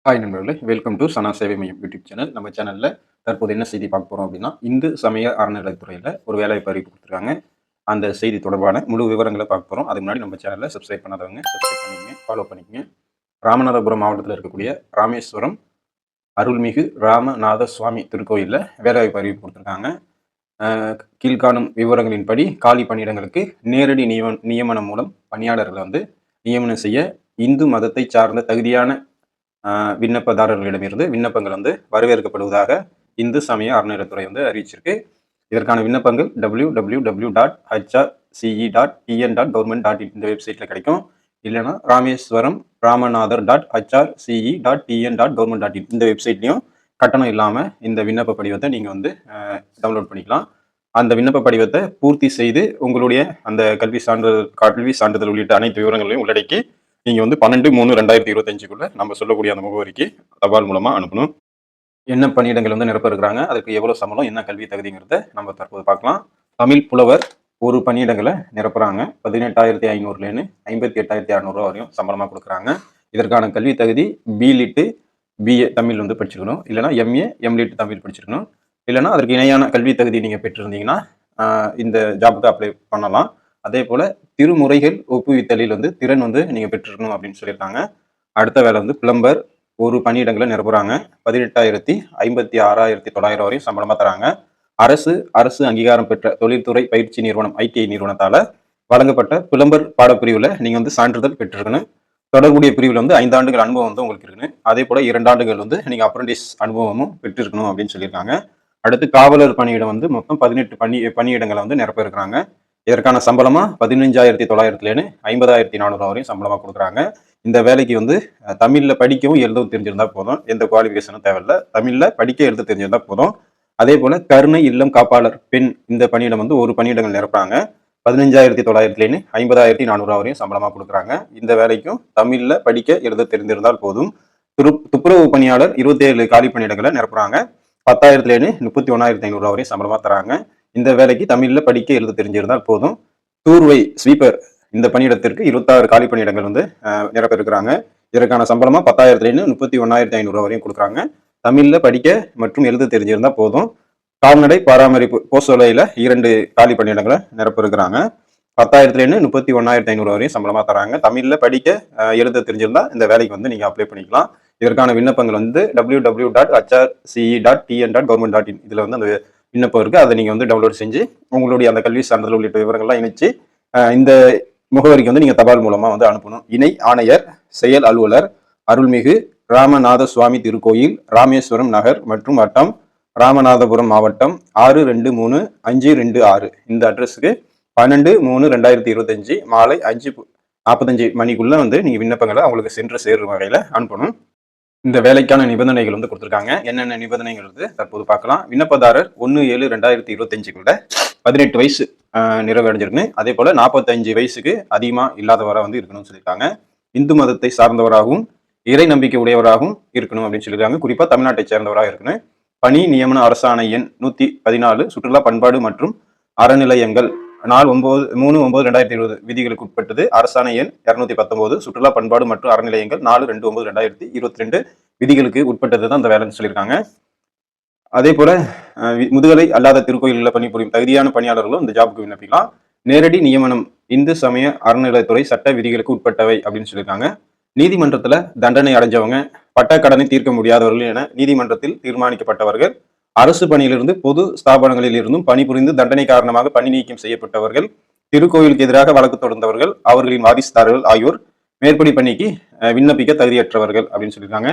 Hi நண்பர்களே, welcome to சனா சேவை மையம் யூடியூப் சேனல். நம்ம சேனலில் தற்போது என்ன செய்தி பார்க்க போகிறோம் அப்படின்னா, இந்து சமய அறநிலையத்துறையில் ஒரு வேலைவாய்ப்பு அறிவிப்பு கொடுத்துருக்காங்க. அந்த செய்தி தொடர்பான முழு விவரங்களை பார்க்க போகிறோம். அதுக்கு முன்னாடி நம்ம சேனலில் சப்ஸ்கிரைப் பண்ணாதவங்க சப்ஸ்கிரைப் பண்ணிக்கங்க, ஃபாலோ பண்ணிக்கங்க. ராமநாதபுரம் மாவட்டத்தில் இருக்கக்கூடிய ராமேஸ்வரம் அருள்மிகு ராமநாத சுவாமி திருக்கோயிலில் வேலைவாய்ப்பு அறிவிப்பு கொடுத்துருக்காங்க. கீழ்காணும் விவரங்களின்படி காலி பணியிடங்களுக்கு நேரடி நியமனம் மூலம் பணியாளர்களை நியமனம் செய்ய இந்து மதத்தை சார்ந்த தகுதியான விண்ணப்பதாரர்களிடமிருந்து விண்ணப்பங்கள் வரவேற்கப்படுவதாக இந்து சமய அறநிலையத்துறை அறிவிச்சிருக்கு. இதற்கான விண்ணப்பங்கள் www.hrce.tn.government.in இந்த வெப்சைட்ல கிடைக்கும். இல்லைன்னா ராமேஸ்வரம் ராமநாதர்.hrce.tn.government.in இந்த வெப்சைட்லையும் கட்டணம் இல்லாமல் இந்த விண்ணப்ப படிவத்தை நீங்கள் டவுன்லோட் பண்ணிக்கலாம். அந்த விண்ணப்ப படிவத்தை பூர்த்தி செய்து உங்களுடைய அந்த கல்வி சான்றிதழ் உள்ளிட்ட அனைத்து விவரங்களையும் உள்ளடக்கி நீங்கள் 12/3/2025 நம்ம சொல்லக்கூடிய அந்த முகவரிக்கு தபால் மூலமாக அனுப்பணும். என்ன பணியிடங்கள் நிரப்ப இருக்கிறாங்க, அதுக்கு எவ்வளோ சம்பளம், என்ன கல்வி தகுதிங்கிறத நம்ம தற்போது பார்க்கலாம். தமிழ் புலவர் ஒரு பணியிடங்களை நிரப்புறாங்க. 18,500லேருந்து 58,600 வரையும் சம்பளமாக கொடுக்குறாங்க. இதற்கான கல்வி தகுதி பிலிட்டு பிஏ தமிழ் படிச்சிருக்கணும், இல்லைனா எம்ஏ எம்லிட் தமிழ் படிச்சிருக்கணும். இல்லைனா அதற்கு இணையான கல்வி தகுதி நீங்கள் பெற்றிருந்தீங்கன்னா இந்த ஜாபுக்கு அப்ளை பண்ணலாம். அதே போல திருமுறைகள் ஒப்புவித்தலில் திறன் நீங்க பெற்றிருக்கணும் அப்படின்னு சொல்லியிருக்காங்க. அடுத்த வேலை பிளம்பர் ஒரு பணியிடங்களை நிரப்புறாங்க. 18,56,900 வரையும் சம்பளமா தராங்க. அரசு அங்கீகாரம் பெற்ற தொழில்துறை பயிற்சி நிறுவனம் ITI நிறுவனத்தால வழங்கப்பட்ட பிளம்பர் பாடப்பிரிவுல நீங்க சான்றிதழ் பெற்றிருக்கணும். தொடர்புடைய பிரிவில் 5 ஆண்டுகள் அனுபவம் உங்களுக்கு இருக்கணும். அதே போல 2 ஆண்டுகள் நீங்க அப்ரண்டிஸ் அனுபவமும் பெற்றிருக்கணும் அப்படின்னு சொல்லியிருக்காங்க. அடுத்து காவலர் பணியிடம் மொத்தம் 18 பணியிடங்களை நிரப்ப இருக்கிறாங்க. இதற்கான சம்பளமா 15,900லேருந்து 50,400 வரையும் சம்பளமா கொடுக்குறாங்க. இந்த வேலைக்கு தமிழ்ல படிக்கவும் எழுதவும் தெரிஞ்சிருந்தா போதும், எந்த குவாலிஃபிகேஷனும் தேவையில்லை. தமிழ்ல படிக்க எழுத தெரிஞ்சிருந்தா போதும். அதே போல கருணை இல்லம் காப்பாளர் பெண் இந்த பணியிடம் ஒரு பணியிடங்கள் நிரப்புறாங்க. 15,900லேருந்து 50,400 வரையும் சம்பளமா கொடுக்குறாங்க. இந்த வேலைக்கும் தமிழ்ல படிக்க எழுத தெரிந்திருந்தால் போதும். துப்புரவு பணியாளர் 27 காலி பணியிடங்களை நிரப்புறாங்க. 10,000லேருந்து 31,500 வரையும் சம்பளமா தராங்க. இந்த வேலைக்கு தமிழ்ல படிக்க எழுத தெரிஞ்சிருந்தால் போதும். தூர்வை ஸ்வீப்பர் இந்த பணியிடத்திற்கு 26 காலி பணியிடங்கள் நிரப்ப இருக்கிறாங்க. இதற்கான சம்பளமா 10,000லேருந்து 31,500 வரையும் கொடுக்குறாங்க. தமிழ்ல படிக்க மற்றும் எழுத தெரிஞ்சிருந்தா போதும். கால்நடை பராமரிப்பு போசோலையில 2 காலி பணியிடங்களை நிரப்ப இருக்கிறாங்க. 10,000லேருந்து 31,500 வரையும் சம்பளமா தராங்க. தமிழ்ல படிக்க எழுத தெரிஞ்சிருந்தா இந்த வேலைக்கு நீங்க அப்ளை பண்ணிக்கலாம். இதற்கான விண்ணப்பங்கள் www.hrce.tn.government.in இதுல அந்த விண்ணப்பம் இருக்கு. அதை நீங்க டவுன்லோட் செஞ்சு உங்களுடைய அந்த கல்வி சான்றிதழ் உள்ளிட்ட விவரங்கள்லாம் இணைச்சு இந்த முகவரிக்கு நீங்க தபால் மூலமா அனுப்பணும். இணை ஆணையர் செயல் அலுவலர் அருள்மிகு ராமநாத சுவாமி திருக்கோயில் ராமேஸ்வரம் நகர் மற்றும் வட்டம் ராமநாதபுரம் மாவட்டம் 623526 இந்த அட்ரஸுக்கு 12/3/2025 மாலை 5:45 மணிக்குள்ள நீங்க விண்ணப்பங்களை அவங்களுக்கு சென்று சேரும் வகையில அனுப்பணும். இந்த வேலைக்கான நிபந்தனைகள் கொடுத்துருக்காங்க. என்னென்ன நிபந்தனைகள் தற்போது பார்க்கலாம். விண்ணப்பதாரர் 1/7/2025 18 வயசு நிறைவடைஞ்சிருக்கணும். அதே போல 45 வயசுக்கு அதிகமா இல்லாதவரா இருக்கணும்னு சொல்லியிருக்காங்க. இந்து மதத்தை சார்ந்தவராகவும் இறை நம்பிக்கை உடையவராகவும் இருக்கணும் அப்படின்னு சொல்லியிருக்காங்க. குறிப்பா தமிழ்நாட்டை சேர்ந்தவராக இருக்கணும். பணி நியமன அரசாணை எண் 114 சுற்றுலா பண்பாடு மற்றும் அறநிலையங்கள் நாள் 3/9/2020 விதிகளுக்கு உட்பட்டது. அரசாணை எண் 219 சுற்றுலா பண்பாடு மற்றும் அறநிலையங்கள் 4/9/2022 விதிகளுக்கு உட்பட்டது தான் அந்த வேலைன்னு சொல்லியிருக்காங்க. அதே போல முதுகலை அல்லாத திருக்கோயில்களில் பணிபுரியும் தகுதியான பணியாளர்களும் இந்த ஜாபுக்கு விண்ணப்பிக்கலாம். நேரடி நியமனம் இந்து சமய அறநிலையத்துறை சட்ட விதிகளுக்கு உட்பட்டவை அப்படின்னு சொல்லியிருக்காங்க. நீதிமன்றத்துல தண்டனை அடைஞ்சவங்க, பட்ட கடனை தீர்க்க முடியாதவர்கள் என நீதிமன்றத்தில் தீர்மானிக்கப்பட்டவர்கள், அரசு பணியிலிருந்து பொது ஸ்தாபனங்களில் இருந்தும் பணிபுரிந்து தண்டனை காரணமாக பணி நீக்கம் செய்யப்பட்டவர்கள், திருக்கோயிலுக்கு எதிராக வழக்கு தொடர்ந்தவர்கள், அவர்களின் வாரிசுதாரர்கள் ஆகியோர் மேற்படி பணிக்கு விண்ணப்பிக்க தகுதியற்றவர்கள் அப்படின்னு சொல்லியிருக்காங்க.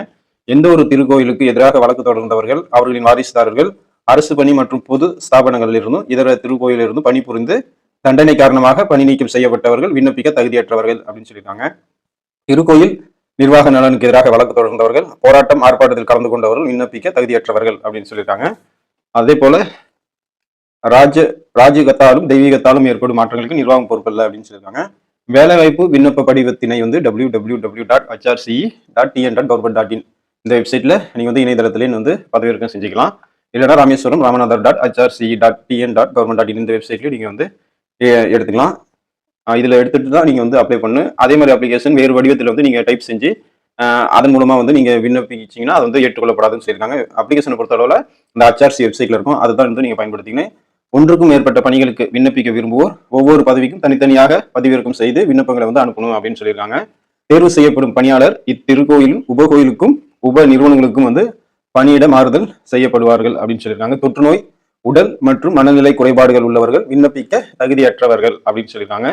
எந்த ஒரு திருக்கோயிலுக்கு எதிராக வழக்கு தொடர்ந்தவர்கள், அவர்களின் வாரிசுதாரர்கள், அரசு பணி மற்றும் பொது ஸ்தாபனங்களில் இருந்தும் இதர திருக்கோயிலில் இருந்தும் பணிபுரிந்து தண்டனை காரணமாக பணி நீக்கம் செய்யப்பட்டவர்கள் விண்ணப்பிக்க தகுதியற்றவர்கள் அப்படின்னு சொல்லியிருக்காங்க. திருக்கோயில் நிர்வாக நலனுக்கு எதிராக வழக்கு தொடர்ந்தவர்கள், போராட்டம் ஆர்ப்பாட்டத்தில் கலந்து கொண்டவர்கள் விண்ணப்பிக்க தகுதியற்றவர்கள் அப்படின்னு சொல்லியிருக்காங்க. அதே போல ராஜ்யகத்தாலும் தெய்வீகத்தாலும் ஏற்படும் மாற்றங்களுக்கு நிர்வாகம் பொறுப்பல்ல அப்படின்னு சொல்லியிருக்காங்க. வேலைவாய்ப்பு விண்ணப்ப படிவத்தினை www.hrce.tn.government.in இந்த வெப்சைட்ல நீங்க இணையதளத்திலே பதிவிறக்கம் செஞ்சுக்கலாம். இல்லைன்னா ராமேஸ்வரம் ராமநாதர்.hrce.tn.government.in இந்த வெப்சைட்லயும் நீங்க எடுத்துக்கலாம். இதுல எடுத்துட்டு தான் நீங்க அப்ளை பண்ணு. அதே மாதிரி அப்ளிகேஷன் வேறு வடிவத்தில் நீங்க டைப் செஞ்சு அதன் மூலமா வந்து நீங்க விண்ணப்பிச்சீங்கன்னா அது வந்து ஏற்றுக்கொள்ளப்படாதுன்னு சொல்லியிருக்காங்க. அப்ளிகேஷனை பொறுத்தளவுல இந்த HRC வெப்சைட்ல இருக்கும், அதுதான் வந்து நீங்க பயன்படுத்திக்கணும். ஒன்றுக்கும் மேற்பட்ட பணிகளுக்கு விண்ணப்பிக்க விரும்புவோர் ஒவ்வொரு பதவிக்கும் தனித்தனியாக பதிவிறக்கம் செய்து விண்ணப்பங்களை வந்து அனுப்பணும் அப்படின்னு சொல்லியிருக்காங்க. தேர்வு செய்யப்படும் பணியாளர் இத்திருக்கோயிலும் உபகோயிலுக்கும் உப நிறுவனங்களுக்கும் வந்து பணியிட மாறுதல் செய்யப்படுவார்கள் அப்படின்னு சொல்லியிருக்காங்க. தொற்றுநோய், உடல் மற்றும் மனநிலை குறைபாடுகள் உள்ளவர்கள் விண்ணப்பிக்க தகுதியற்றவர்கள் அப்படின்னு சொல்லியிருக்காங்க.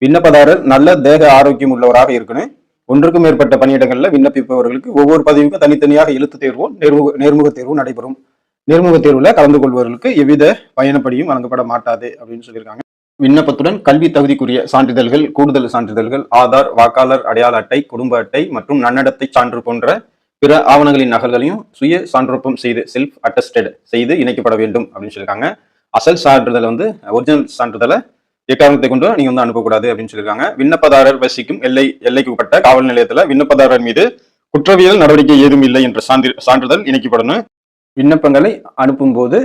விண்ணப்பதாரர் நல்ல தேக ஆரோக்கியம் உள்ளவராக இருக்கணும். ஒன்றுக்கும் மேற்பட்ட பணியிடங்கள்ல விண்ணப்பிப்பவர்களுக்கு ஒவ்வொரு பதவிக்கும் தனித்தனியாக எழுத்து தேர்வும் நேர்முக தேர்வும் நடைபெறும். நேர்முக தேர்வுல கலந்து கொள்பவர்களுக்கு எவ்வித பயணப்படியும் வழங்கப்பட மாட்டாது அப்படின்னு சொல்லியிருக்காங்க. விண்ணப்பத்துடன் கல்வி தகுதிக்குரிய சான்றிதழ்கள், கூடுதல் சான்றிதழ்கள், ஆதார், வாக்காளர் அடையாள அட்டை, குடும்ப அட்டை மற்றும் நன்னடத்தை சான்று போன்ற பிற ஆவணங்களின் நகல்களையும் சுய சான்றொப்பம் செய்து செல்ஃப் அட்டஸ்டட் செய்து இணைக்கப்பட வேண்டும் அப்படின்னு சொல்லியிருக்காங்க. அசல் சான்றிதழ் வந்து ஒரிஜினல் சான்றிதழை எக்காரணத்தை கொண்டு நீங்க வந்து அனுப்பக்கூடாது அப்படின்னு சொல்லியிருக்காங்க. விண்ணப்பதாரர் வசிக்கும் எல்லைக்கு உட்பட்ட காவல் நிலையத்துல விண்ணப்பதாரர் மீது குற்றவியல் நடவடிக்கை ஏதும் இல்லை என்ற சான்றிதழ் இணைக்கப்படணும். விண்ணப்பங்களை அனுப்பும் போது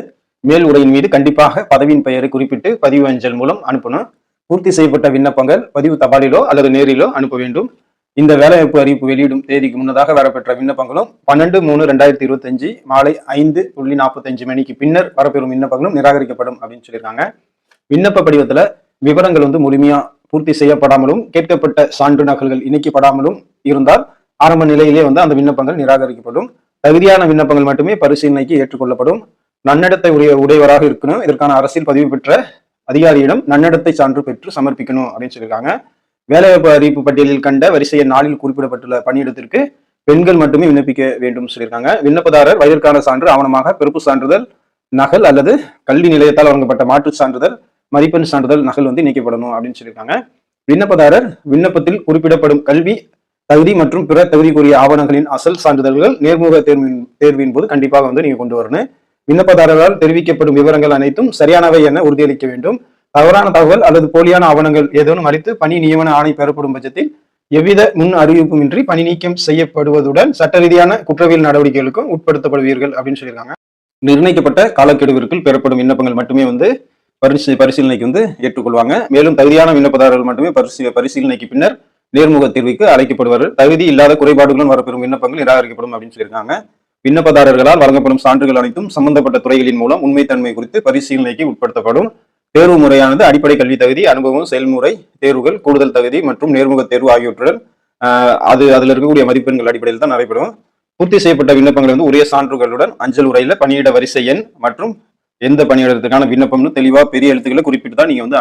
மேல் உரையின் மீது கண்டிப்பாக பதவியின் பெயரை குறிப்பிட்டு பதிவு அஞ்சல் மூலம் அனுப்பணும். பூர்த்தி செய்யப்பட்ட விண்ணப்பங்கள் பதிவு தபாலிலோ அல்லது நேரிலோ அனுப்ப வேண்டும். இந்த வேலைவாய்ப்பு அறிவிப்பு வெளியிடும் தேதிக்கு முன்னதாக வரப்பெற்ற விண்ணப்பங்களும் 12/3/2025 மாலை 5:45 மணிக்கு பின்னர் வரப்பெறும் விண்ணப்பங்களும் நிராகரிக்கப்படும் அப்படின்னு சொல்லியிருக்காங்க. விண்ணப்ப படிவத்துல விவரங்கள் வந்து முழுமையா பூர்த்தி செய்யப்படாமலும் கேட்கப்பட்ட சான்று நகல்கள் இணைக்கப்படாமலும் இருந்தால் ஆரம்ப நிலையிலே வந்து அந்த விண்ணப்பங்கள் நிராகரிக்கப்படும். தகுதியான விண்ணப்பங்கள் மட்டுமே பரிசீலனைக்கு ஏற்றுக்கொள்ளப்படும். நன்னடத்தை உடையவராக இருக்கணும். இதற்கான அரசியல் பதிவு பெற்ற அதிகாரியிடம் நன்னடத்தை சான்று பெற்று சமர்ப்பிக்கணும் அப்படின்னு சொல்லியிருக்காங்க. வேலைவாய்ப்பு அறிவிப்பு பட்டியலில் கண்ட வரிசையின் நாளில் குறிப்பிடப்பட்டுள்ள பணியிடத்திற்கு பெண்கள் மட்டுமே விண்ணப்பிக்க வேண்டும் சொல்லியிருக்காங்க. விண்ணப்பதாரர் வயதிற்கான சான்று ஆவணமாக பிறப்பு சான்றிதழ் நகல் அல்லது கல்வி நிலையத்தால் வழங்கப்பட்ட மாற்றுச் சான்றிதழ், மதிப்பெண் சான்றிதழ் நகல் வந்து இணைக்கப்படணும் அப்படின்னு சொல்லியிருக்காங்க. விண்ணப்பதாரர் விண்ணப்பத்தில் குறிப்பிடப்படும் கல்வி தகுதி மற்றும் பிற தகுதிக்குரிய ஆவணங்களின் அசல் சான்றிதழ்கள் நேர்முக தேர்வின் போது கண்டிப்பாக வந்து நீங்க கொண்டு வரணும். விண்ணப்பதாரரால் தெரிவிக்கப்படும் விவரங்கள் அனைத்தும் சரியானவை என உறுதியளிக்க வேண்டும். தவறான தகவல் அல்லது போலியான ஆவணங்கள் ஏதேனும் அளித்து பணி நியமன ஆணை பெறப்படும் பட்சத்தில் எவ்வித முன் அறிவிப்புமின்றி பணி நீக்கம் செய்யப்படுவதுடன் சட்ட ரீதியான குற்றவியல் நடவடிக்கைகளுக்கும் உட்படுத்தப்படுவீர்கள் அப்படின்னு சொல்லியிருக்காங்க. நிர்ணயிக்கப்பட்ட காலக்கெடுவிற்குள் பெறப்படும் விண்ணப்பங்கள் மட்டுமே வந்து பரிசீலனைக்கு வந்து ஏற்றுக்கொள்வாங்க. மேலும் தகுதியான விண்ணப்பதாரர்கள் மட்டுமே பரிசீலனைக்கு பின்னர் நேர்முக தேர்வுக்கு அழைக்கப்படுவார்கள். தகுதி இல்லாத குறைபாடுகளும் வரப்பெறும் விண்ணப்பங்கள் நிராகரிக்கப்படும் அப்படின்னு சொல்லியிருக்காங்க. விண்ணப்பதாரர்களால் வழங்கப்படும் சான்றுகள் அனைத்தும் சம்பந்தப்பட்ட துறைகளின் மூலம் உண்மைத்தன்மை குறித்து பரிசீலனைக்கு உட்படுத்தப்படும். தேர்வு முறையானது அடிப்படை கல்வி தகுதி, அனுபவம், செயல்முறை தேர்வுகள், கூடுதல் தகுதி மற்றும் நேர்முக தேர்வு ஆகியவற்றுடன் அதுல இருக்கக்கூடிய மதிப்பெண்கள் அடிப்படையில் தான் நடைபெறும். பூர்த்தி செய்யப்பட்ட விண்ணப்பங்கள் வந்து உரிய சான்றுகளுடன் அஞ்சல் உரையில பணியிட வரிசை எண் மற்றும் எந்த பணியிடத்திற்கான விண்ணப்பம்னு தெளிவா பெரிய எழுத்துக்களை குறிப்பிட்டு தான் நீங்க வந்து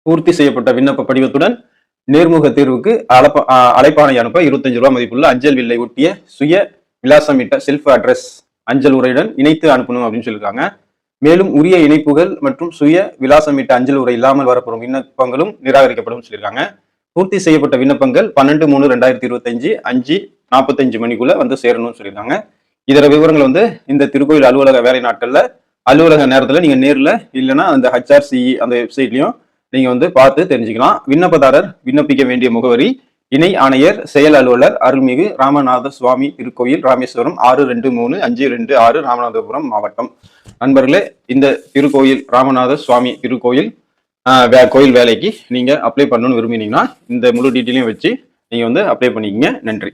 பூர்த்தி செய்யப்பட்ட விண்ணப்ப படிவத்துடன் நேர்முக தேர்வுக்கு அழைப்பாணை அனுப்ப 25 ரூபாய் மதிப்புள்ள அஞ்சல் வில்லை ஒட்டிய சுய விலாசமிட்ட செல்ஃப் அட்ரஸ் அஞ்சல் உரையுடன் இணைத்து அனுப்பணும் அப்படின்னு சொல்லியிருக்காங்க. மேலும் உரிய இணைப்புகள் மற்றும் சுய விலாசமிட்ட அஞ்சல் உரை இல்லாமல் வரப்படும் விண்ணப்பங்களும் நிராகரிக்கப்படும் சொல்லியிருக்காங்க. பூர்த்தி செய்யப்பட்ட விண்ணப்பங்கள் 12/3/2025 5:45 மணிக்குள்ள வந்து சேரணும்னு சொல்லியிருக்காங்க. இதர விவரங்கள் வந்து இந்த திருக்கோயில் அலுவலக வேலை நாட்கள்ல அலுவலக நேரத்துல நீங்க நேர்ல இல்லைன்னா அந்த HRC அந்த வெப்சைட்லயும் நீங்க வந்து பார்த்து தெரிஞ்சுக்கலாம். விண்ணப்பதாரர் விண்ணப்பிக்க வேண்டிய முகவரி இணை ஆணையர் செயல் அலுவலர் அருள்மிகு ராமநாத சுவாமி திருக்கோயில், ராமேஸ்வரம் 623526 ராமநாதபுரம் மாவட்டம். நண்பர்களே, இந்த திருக்கோயில் ராமநாத சுவாமி திருக்கோயில் கோயில் வேலைக்கு நீங்க அப்ளை பண்ணணும்னு விரும்பினீங்கன்னா இந்த முழு டீட்டெயிலையும் வச்சு நீங்க வந்து அப்ளை பண்ணிக்கங்க. நன்றி.